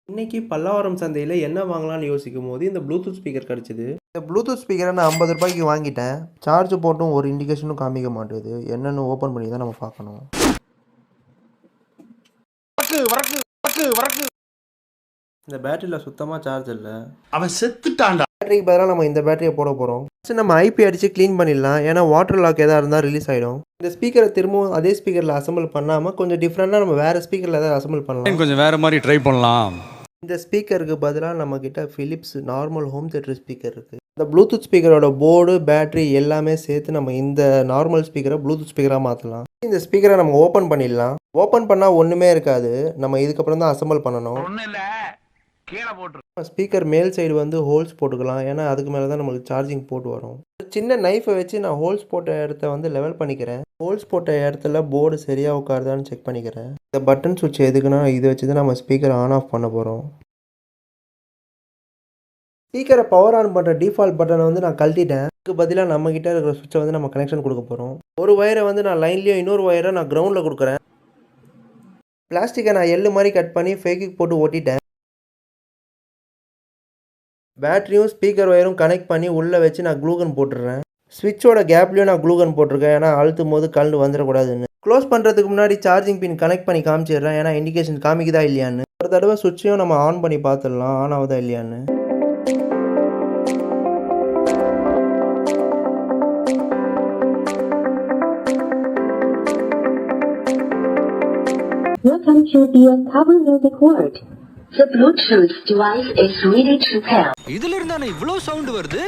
இன்னைக்கு பல்லாவரம் சந்தையில் என்ன வாங்கலாம்னு யோசிக்கும் போது இந்த ப்ளூடூத் ஸ்பீக்கர் கிடச்சிது. இந்த ப்ளூடூத் ஸ்பீக்கரை நான் 50 ரூபாய்க்கு வாங்கிட்டேன். சார்ஜ் போட்டும் ஒரு இண்டிகேஷனும் காமிக்க மாட்டேது. என்னென்னு ஓப்பன் பண்ணி தான் நம்ம பார்க்கணும். இந்த பேட்டரியில் சுத்தமாக சார்ஜ் இல்லை. அவன் செத்துட்டான்டா. பேட்டரிக்கு பதிலாக நம்ம இந்த பேட்டரியை போட போகிறோம். ஃபஸ்ட்டு நம்ம ஐபி அடித்து க்ளீன் பண்ணிடலாம். ஏன்னா வாட்டர் லாக் எதாவது இருந்தால் ரிலீஸ் ஆகிடும். இந்த ஸ்பீக்கரை திரும்பவும் அதே ஸ்பீக்கரில் அசம்பிள் பண்ணாமல் கொஞ்சம் டிஃப்ரெண்ட்டாக நம்ம வேறு ஸ்பீக்கரில் ஏதாவது அசம்பிள் பண்ணலாம். கொஞ்சம் வேறு மாதிரி ட்ரை பண்ணலாம். இந்த ஸ்பீக்கருக்கு பதிலாக நம்மக்கிட்ட Philips normal home theatre speaker இருக்குது. இந்த ப்ளூடூத் ஸ்பீக்கரோட போர்டு பேட்டரி எல்லாமே சேர்த்து நம்ம இந்த நார்மல் ஸ்பீக்கரை ப்ளூடூத் ஸ்பீக்கராக மாற்றலாம். இந்த ஸ்பீக்கரை நம்ம ஓப்பன் பண்ணிடலாம். ஓப்பன் பண்ணால் ஒன்றுமே இருக்காது. நம்ம இதுக்கப்புறம் தான் அசம்பிள் பண்ணணும். ஸ்பீக்கர் மேல் சைடு வந்து ஹோல்ஸ் போட்டுக்கலாம். ஏன்னா அதுக்கு மேலே தான் நம்மளுக்கு சார்ஜிங் போட்டு வரும். ஒரு சின்ன நைஃபை வச்சு நான் ஹோல்ஸ் போட்ட இடத்த வந்து லெவல் பண்ணிக்கிறேன். ஹோல்ஸ் போட்ட இடத்துல போர்டு சரியாக உட்காருதான்னு செக் பண்ணிக்கிறேன். இந்த பட்டன் சுவிட்ச் எதுக்குன்னா இதை வச்சு தான் நம்ம ஸ்பீக்கரை ஆன் ஆஃப் பண்ண போகிறோம். ஸ்பீக்கரை பவர் ஆன் பண்ணுற டிஃபால்ட் பட்டனை வந்து நான் கழட்டிட்டேன். அதுக்கு பதிலாக நம்மக்கிட்ட இருக்கிற சுவிட்சை வந்து நம்ம கனெக்ஷன் கொடுக்க போகிறோம். ஒரு ஒயரை வந்து நான் லைன்லேயும் இன்னொரு ஒயரை நான் கிரவுண்டில் கொடுக்குறேன். பிளாஸ்டிக்கை நான் எள்ளு மாதிரி கட் பண்ணி ஃபேக்கிக் போட்டு ஒட்டிட்டேன். பேட்டரியும் ஸ்பீக்கர் ஒயரும் கனெக்ட் பண்ணி உள்ளே வச்சு நான் க்ளூகன் போட்டுடுறேன். ஸ்விட்சோட கேப்லேயும் நான் க்ளூகன் போட்டிருக்கேன். ஏன்னா அழுத்தும் போது கலந்து வந்துடக்கூடாதுன்னு. க்ளோஸ் பண்ணுறதுக்கு முன்னாடி சார்ஜிங் பின் கனெக்ட் பண்ணி காமிச்சிடுறேன். ஏன்னா இண்டிகேஷன் காமிக்குதா இல்லையான்னு. ஒரு தடவை சுவிட்சையும் நம்ம ஆன் பண்ணி பார்த்துடலாம் ஆன் ஆகுதா இல்லையான்னு. Welcome to the Cover Music World. The Bluetooth device is ready to pair. இதுல இருந்தானே இவ்ளோ சவுண்ட் வருது.